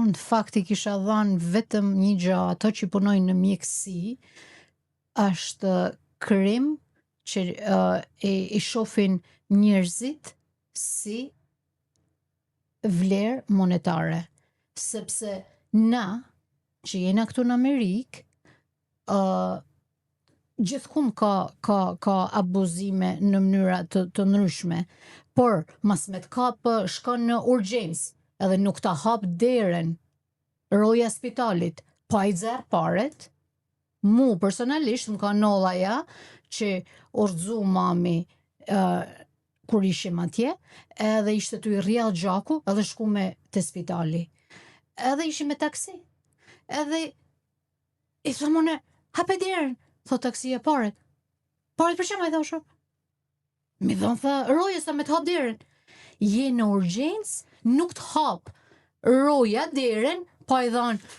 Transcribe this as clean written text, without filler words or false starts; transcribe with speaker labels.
Speaker 1: unë në fakt i kisha dhënë vetëm një gjë ato që punojnë në mjekësi, është krim që i shohin njerëzit si vlerë monetare, sepse na që jena këtu në Amerikë, gjithkund ka abuzime në mënyra të ndryshme, por mas me të kapë shkon në urgjencë, edhe nuk ta hap derën roja spitalit, pa i xerr paret. Mu personalisht më ka nolla ja që orzu mami kur ishim atje, edhe ishte tu i rrjell gjaku edhe shku me te spitali. Edhe ishim me taksi. Edhe i thom unë, hape derën, thot taksia paret. Paret për çfarë, i thosha? Mi dhon tha roja sa me të hap derën. Je në urgjencë, nuk të hap roja derën, pa i dhënë